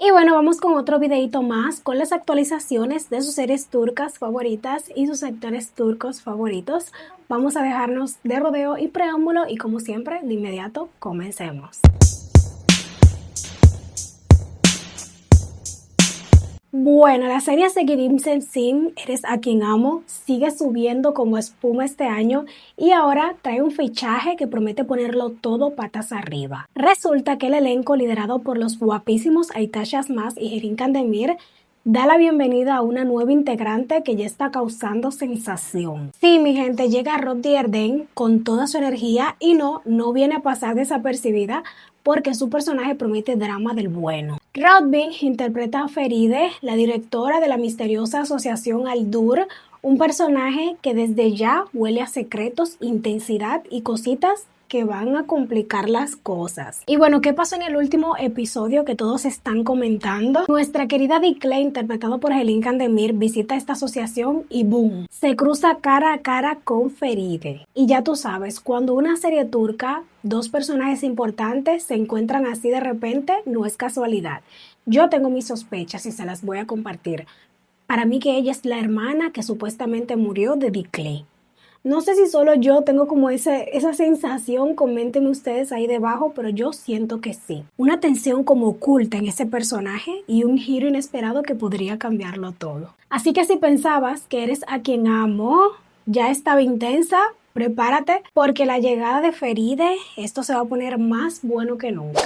Y bueno, vamos con otro videito más con las actualizaciones de sus series turcas favoritas y sus actores turcos favoritos. Vamos a dejarnos de rodeo y preámbulo y como siempre, de inmediato, comencemos. Bueno, la serie Sevgilim Sensin, Eres a quien amo, sigue subiendo como espuma este año y ahora trae un fichaje que promete ponerlo todo patas arriba. Resulta que el elenco liderado por los guapísimos Aytaç Asmaz y Erin Kandemir da la bienvenida a una nueva integrante que ya está causando sensación. Sí, mi gente, llega Rob Dierden con toda su energía y no viene a pasar desapercibida porque su personaje promete drama del bueno. Rodbin interpreta a Feride, la directora de la misteriosa asociación Al-Dur, un personaje que desde ya huele a secretos, intensidad y cositas que van a complicar las cosas. Y bueno, ¿qué pasó en el último episodio que todos están comentando? Nuestra querida Dicle, interpretado por Helin Kandemir, visita esta asociación y ¡boom! Se cruza cara a cara con Feride. Y ya tú sabes, cuando una serie turca, dos personajes importantes se encuentran así de repente, no es casualidad. Yo tengo mis sospechas y se las voy a compartir. Para mí que ella es la hermana que supuestamente murió de Dicle. No sé si solo yo tengo como esa sensación, coméntenme ustedes ahí debajo, pero yo siento que sí. Una tensión como oculta en ese personaje y un giro inesperado que podría cambiarlo todo. Así que si pensabas que eres a quien amo, ya estaba intensa, prepárate porque la llegada de Feride, esto se va a poner más bueno que nunca.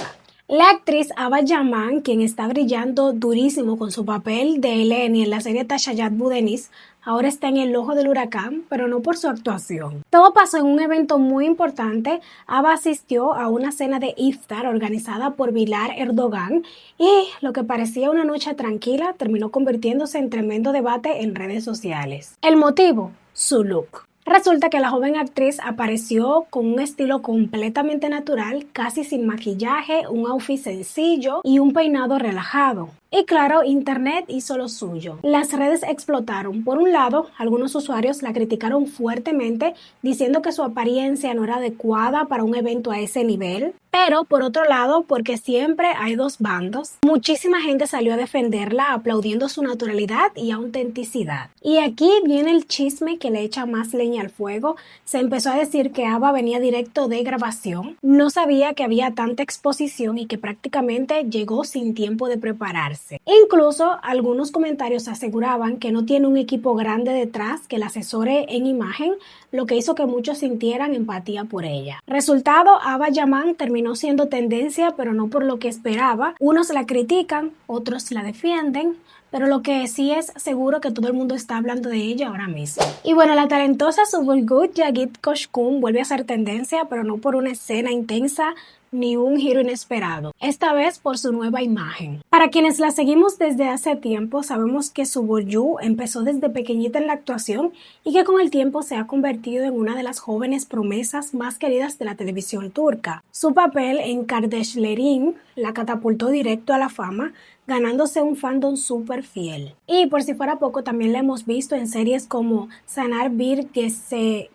La actriz Ava Yaman, quien está brillando durísimo con su papel de Eleni en la serie Tashayat Budenis, ahora está en el ojo del huracán, pero no por su actuación. Todo pasó en un evento muy importante. Ava asistió a una cena de iftar organizada por Bilar Erdogan y lo que parecía una noche tranquila terminó convirtiéndose en tremendo debate en redes sociales. ¿El motivo? Su look. Resulta que la joven actriz apareció con un estilo completamente natural, casi sin maquillaje, un outfit sencillo y un peinado relajado. Y claro, internet hizo lo suyo. Las redes explotaron. Por un lado, algunos usuarios la criticaron fuertemente, diciendo que su apariencia no era adecuada para un evento a ese nivel. Pero por otro lado, porque siempre hay dos bandos, muchísima gente salió a defenderla, aplaudiendo su naturalidad y autenticidad. Y aquí viene el chisme que le echa más leña al fuego. Se empezó a decir que Ava venía directo de grabación. No sabía que había tanta exposición y que prácticamente llegó sin tiempo de prepararse. Incluso algunos comentarios aseguraban que no tiene un equipo grande detrás que la asesore en imagen, lo que hizo que muchos sintieran empatía por ella. Resultado, Ava Yaman terminó siendo tendencia, pero no por lo que esperaba. Unos la critican, otros la defienden, pero lo que sí es seguro que todo el mundo está hablando de ella ahora mismo. Y bueno, la talentosa Subulgut Yagit Koshkum vuelve a ser tendencia, pero no por una escena intensa ni un giro inesperado, esta vez por su nueva imagen. Para quienes la seguimos desde hace tiempo, sabemos que Subulju empezó desde pequeñita en la actuación y que con el tiempo se ha convertido en una de las jóvenes promesas más queridas de la televisión turca. Su papel en Kardeşlerim la catapultó directo a la fama, ganándose un fandom súper fiel. Y por si fuera poco, también la hemos visto en series como Sanar Bir Gezekin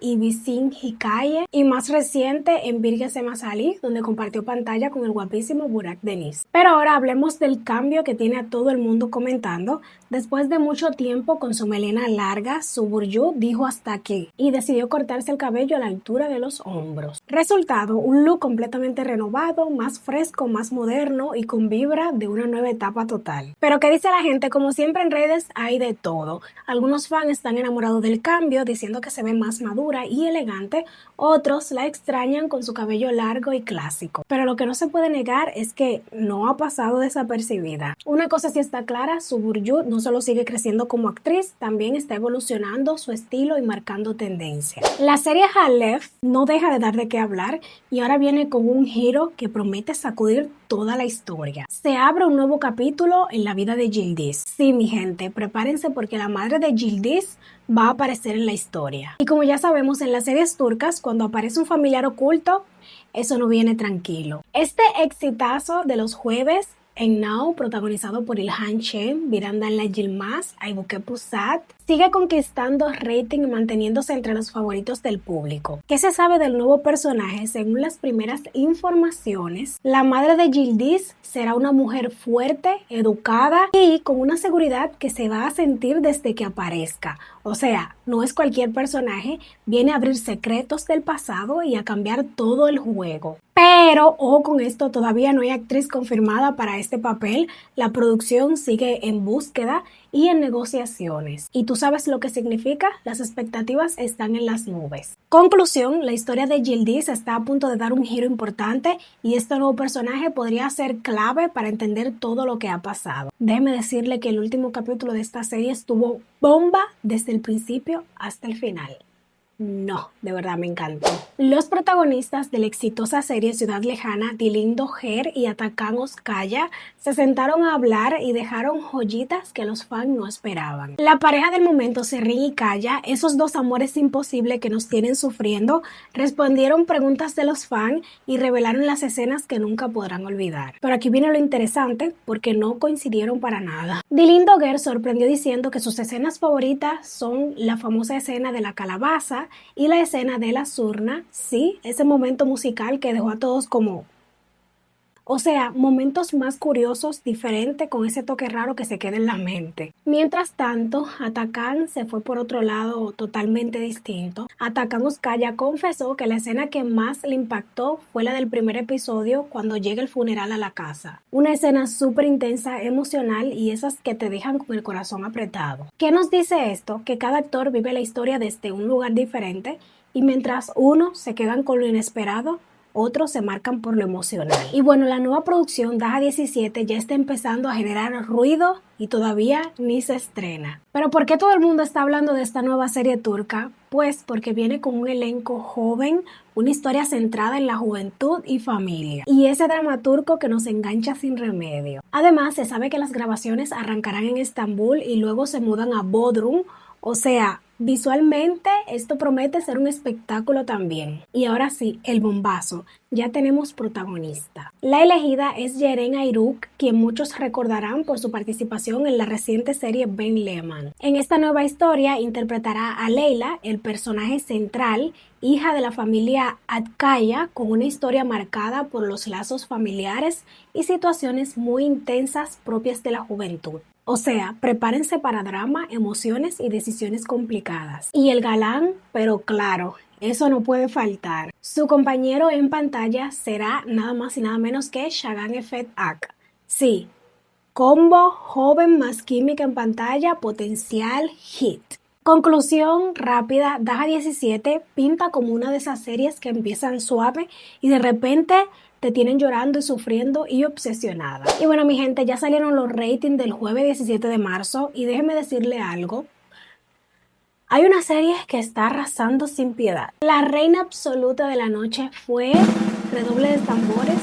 y Bizim Hikaye, y más reciente en Bir Gezemez Ali, donde compartió pantalla con el guapísimo Burak Deniz. Pero ahora hablemos del cambio que tiene a todo el mundo comentando. Después de mucho tiempo con su melena larga, Suburju dijo hasta aquí y decidió cortarse el cabello a la altura de los hombros. Resultado, un look completamente renovado, más fresco, más moderno y con vibra de una nueva etapa total. Pero ¿qué dice la gente? Como siempre en redes hay de todo. Algunos fans están enamorados del cambio, diciendo que se ve más madura y elegante. Otros la extrañan con su cabello largo y clásico. Pero lo que no se puede negar es que no ha pasado desapercibida. Una cosa sí está clara, Suburju no solo sigue creciendo como actriz, también está evolucionando su estilo y marcando tendencia. La serie Halef no deja de dar de qué hablar y ahora viene con un giro que promete sacudir toda la historia. Se abre un nuevo capítulo en la vida de Yildiz. Sí, mi gente, prepárense porque la madre de Yildiz va a aparecer en la historia. Y como ya sabemos, en las series turcas, cuando aparece un familiar oculto, eso no viene tranquilo. Este exitazo de los jueves en Now, protagonizado por İlhan Şen, Birandan Yılmaz, Aybüke Pusat, Sigue conquistando rating y manteniéndose entre los favoritos del público. ¿Qué se sabe del nuevo personaje? Según las primeras informaciones, la madre de Yildiz será una mujer fuerte, educada y con una seguridad que se va a sentir desde que aparezca. O sea, no es cualquier personaje, viene a abrir secretos del pasado y a cambiar todo el juego. Pero, ojo con esto, todavía no hay actriz confirmada para este papel. La producción sigue en búsqueda y en negociaciones. ¿Y tú sabes lo que significa? Las expectativas están en las nubes. Conclusión, la historia de Yildiz está a punto de dar un giro importante y este nuevo personaje podría ser clave para entender todo lo que ha pasado. Déjeme decirle que el último capítulo de esta serie estuvo bomba desde el principio hasta el final. No, de verdad me encantó. Los protagonistas de la exitosa serie Ciudad Lejana, Dilindo Ger y Atakan Oskaya, se sentaron a hablar y dejaron joyitas que los fans no esperaban. La pareja del momento, Serrín y Kaya, esos dos amores imposibles que nos tienen sufriendo, respondieron preguntas de los fans y revelaron las escenas que nunca podrán olvidar. Pero aquí viene lo interesante, porque no coincidieron para nada. Dilindo Ger sorprendió diciendo que sus escenas favoritas son la famosa escena de la calabaza y la escena de la surna, sí, ese momento musical que dejó a todos como... O sea, momentos más curiosos, diferentes, con ese toque raro que se queda en la mente. Mientras tanto, Atakan se fue por otro lado totalmente distinto. Atakan Oskaya confesó que la escena que más le impactó fue la del primer episodio cuando llega el funeral a la casa. Una escena súper intensa, emocional y esas que te dejan con el corazón apretado. ¿Qué nos dice esto? Que cada actor vive la historia desde un lugar diferente y mientras unos se quedan con lo inesperado, otros se marcan por lo emocional. Y bueno, la nueva producción Daha 17 ya está empezando a generar ruido y todavía ni se estrena. ¿Pero por qué todo el mundo está hablando de esta nueva serie turca? Pues porque viene con un elenco joven, una historia centrada en la juventud y familia, y ese drama turco que nos engancha sin remedio. Además, se sabe que las grabaciones arrancarán en Estambul y luego se mudan a Bodrum, o sea, visualmente esto promete ser un espectáculo también. Y ahora sí, el bombazo. Ya tenemos protagonista. La elegida es Yeren Ayruk, quien muchos recordarán por su participación en la reciente serie Ben Lehman. En esta nueva historia interpretará a Leila, el personaje central, hija de la familia Atkaya, con una historia marcada por los lazos familiares y situaciones muy intensas propias de la juventud. O sea, prepárense para drama, emociones y decisiones complicadas. Y el galán, pero claro, eso no puede faltar. Su compañero en pantalla será nada más y nada menos que Shagan Efet Ak. Sí, combo joven más química en pantalla, potencial hit. Conclusión rápida, Daha 17 pinta como una de esas series que empiezan suave y de repente te tienen llorando y sufriendo y obsesionada. Y bueno, mi gente, ya salieron los ratings del jueves 17 de marzo y déjenme decirle algo. Hay una serie que está arrasando sin piedad. La reina absoluta de la noche fue, redoble de tambores,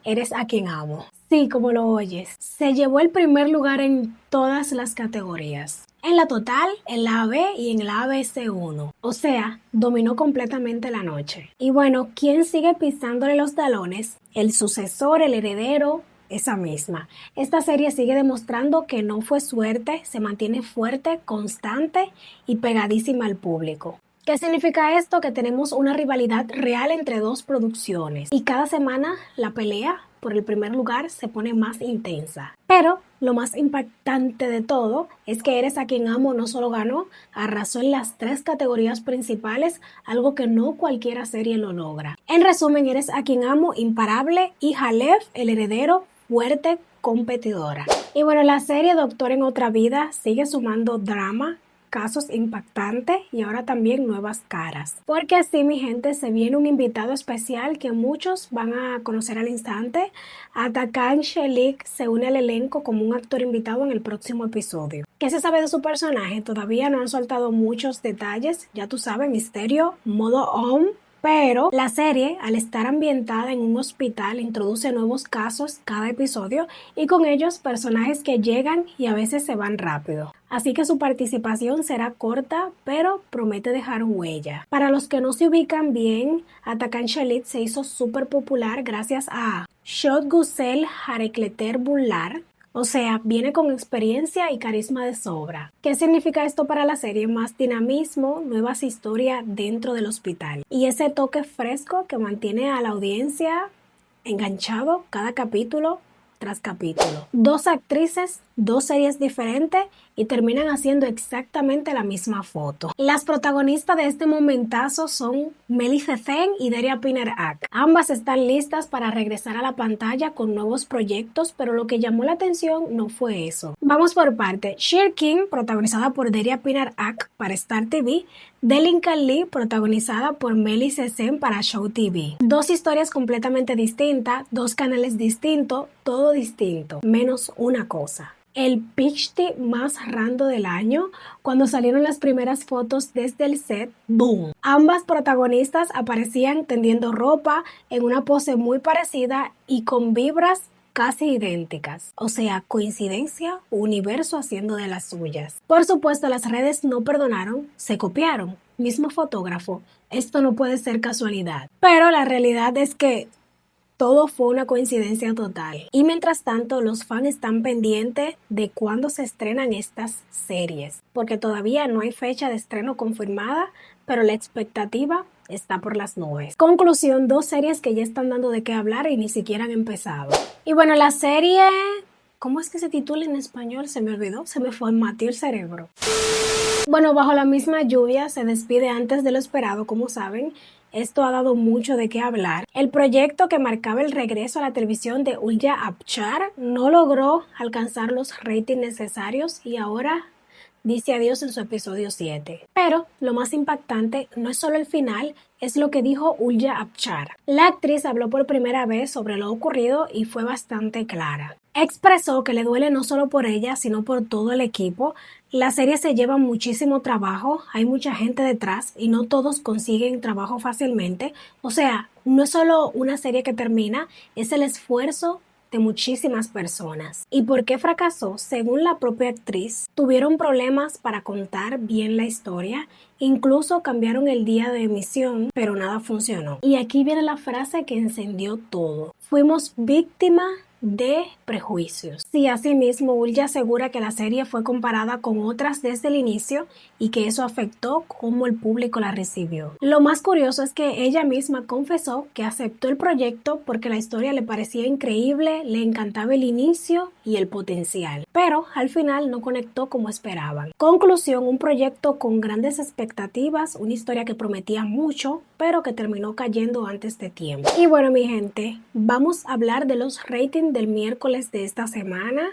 Eres a quien amo. Sí, como lo oyes, se llevó el primer lugar en todas las categorías. En la total, en la AB y en la ABC1. O sea, dominó completamente la noche. Y bueno, ¿quién sigue pisándole los talones? El sucesor, el heredero, esa misma. Esta serie sigue demostrando que no fue suerte, se mantiene fuerte, constante y pegadísima al público. ¿Qué significa esto? Que tenemos una rivalidad real entre dos producciones y cada semana la pelea por el primer lugar se pone más intensa. Pero lo más impactante de todo es que Eres a quien amo no solo ganó, arrasó en las 3 categorías principales, algo que no cualquiera serie lo logra. En resumen, Eres a quien amo, imparable, y Halef, el heredero, fuerte, competidora. Y bueno, la serie Doctor en otra vida sigue sumando drama, casos impactantes y ahora también nuevas caras. Porque así, mi gente, se viene un invitado especial que muchos van a conocer al instante. Atakan Shelik se une al elenco como un actor invitado en el próximo episodio. ¿Qué se sabe de su personaje? Todavía no han soltado muchos detalles, ya tú sabes, misterio, modo on. Pero la serie, al estar ambientada en un hospital, introduce nuevos casos cada episodio y con ellos personajes que llegan y a veces se van rápido. Así que su participación será corta, pero promete dejar huella. Para los que no se ubican bien, Atakan Shelik se hizo súper popular gracias a Shot Gusel Harekleter Bunlar, O sea, viene con experiencia y carisma de sobra. ¿Qué significa esto para la serie? Más dinamismo, nuevas historias dentro del hospital. Y ese toque fresco que mantiene a la audiencia enganchado cada capítulo tras capítulo. Dos actrices, dos series diferentes y terminan haciendo exactamente la misma foto. Las protagonistas de este momentazo son Melly Cefén y Daria Pinner-Ack. Ambas están listas para regresar a la pantalla con nuevos proyectos, pero lo que llamó la atención no fue eso. Vamos por parte. Sher King, protagonizada por Daria Pinner-Ack para Star TV, Delinquent Lee, protagonizada por Melly Cefén para Show TV. Dos historias completamente distintas, dos canales distintos, todo distinto, menos una cosa. El pitch más random del año, cuando salieron las primeras fotos desde el set, ¡boom! Ambas protagonistas aparecían tendiendo ropa en una pose muy parecida y con vibras casi idénticas. O sea, coincidencia, universo haciendo de las suyas. Por supuesto, las redes no perdonaron, se copiaron. Mismo fotógrafo. Esto no puede ser casualidad. Pero la realidad es que todo fue una coincidencia total. Y mientras tanto, los fans están pendientes de cuándo se estrenan estas series, porque todavía no hay fecha de estreno confirmada, pero la expectativa está por las nubes. Conclusión, dos series que ya están dando de qué hablar y ni siquiera han empezado. Y bueno, la serie, ¿cómo es que se titula en español? Se me olvidó, se me formateó el cerebro. Bueno, Bajo la misma lluvia se despide antes de lo esperado, como saben. Esto ha dado mucho de qué hablar. El proyecto que marcaba el regreso a la televisión de Ulya Apchar no logró alcanzar los ratings necesarios y ahora dice adiós en su episodio 7. Pero lo más impactante no es solo el final, es lo que dijo Ulya Apchar. La actriz habló por primera vez sobre lo ocurrido y fue bastante clara. Expresó que le duele no solo por ella, sino por todo el equipo. La serie se lleva muchísimo trabajo, hay mucha gente detrás y no todos consiguen trabajo fácilmente. O sea, no es solo una serie que termina, es el esfuerzo de muchísimas personas. ¿Y por qué fracasó? Según la propia actriz, tuvieron problemas para contar bien la historia, incluso cambiaron el día de emisión, pero nada funcionó. Y aquí viene la frase que encendió todo. Fuimos víctimas de prejuicios. Sí, asimismo, Ulya asegura que la serie fue comparada con otras desde el inicio y que eso afectó cómo el público la recibió. Lo más curioso es que ella misma confesó que aceptó el proyecto porque la historia le parecía increíble, le encantaba el inicio y el potencial, pero al final no conectó como esperaban. Conclusión, un proyecto con grandes expectativas, una historia que prometía mucho, pero que terminó cayendo antes de tiempo. Y bueno, mi gente, vamos a hablar de los ratings del miércoles de esta semana,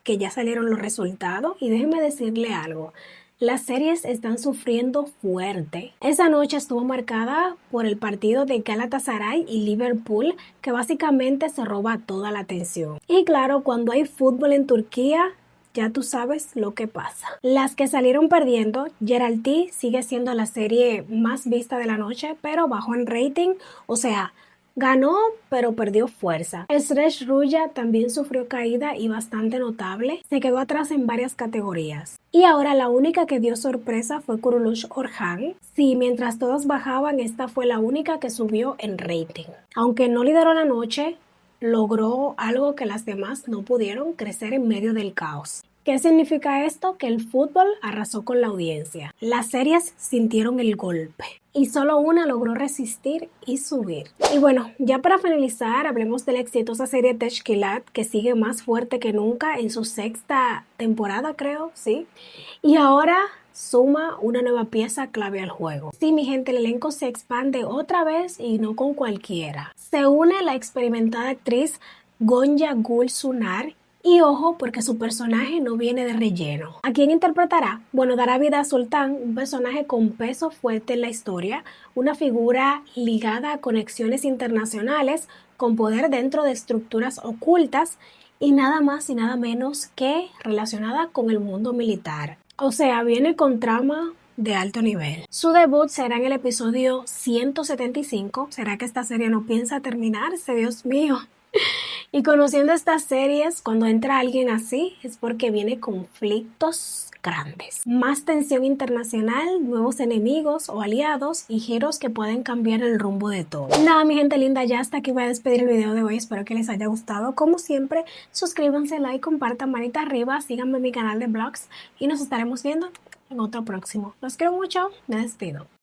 que ya salieron los resultados, y déjenme decirle algo. Las series están sufriendo fuerte. Esa noche estuvo marcada por el partido de Galatasaray y Liverpool, que básicamente se roba toda la atención. Y claro, cuando hay fútbol en Turquía, ya tú sabes lo que pasa. Las que salieron perdiendo, Geralt sigue siendo la serie más vista de la noche, pero bajó en rating, o sea, ganó, pero perdió fuerza. Sresh Ruya también sufrió caída y bastante notable. Se quedó atrás en varias categorías. Y ahora la única que dio sorpresa fue Kurulush Orhan. Sí, mientras todas bajaban, esta fue la única que subió en rating. Aunque no lideró la noche, logró algo que las demás no pudieron: crecer en medio del caos. ¿Qué significa esto? Que el fútbol arrasó con la audiencia. Las series sintieron el golpe y solo una logró resistir y subir. Y bueno, ya para finalizar, hablemos de la exitosa serie Teshkilat, que sigue más fuerte que nunca en su sexta temporada, creo, ¿sí? Y ahora suma una nueva pieza clave al juego. Sí, mi gente, el elenco se expande otra vez y no con cualquiera. Se une la experimentada actriz Gonja Gul Sunar. Y ojo, porque su personaje no viene de relleno. ¿A quién interpretará? Bueno, dará vida a Sultán, un personaje con peso fuerte en la historia, una figura ligada a conexiones internacionales, con poder dentro de estructuras ocultas y nada más y nada menos que relacionada con el mundo militar. O sea, viene con trama de alto nivel. Su debut será en el episodio 175. ¿Será que esta serie no piensa terminarse? Dios mío. Y conociendo estas series, cuando entra alguien así, es porque viene conflictos grandes. Más tensión internacional, nuevos enemigos o aliados y giros que pueden cambiar el rumbo de todo. Nada, mi gente linda, ya hasta aquí voy a despedir el video de hoy. Espero que les haya gustado. Como siempre, suscríbanse, like, compartan, manita arriba, síganme en mi canal de vlogs y nos estaremos viendo en otro próximo. Los quiero mucho, me despido.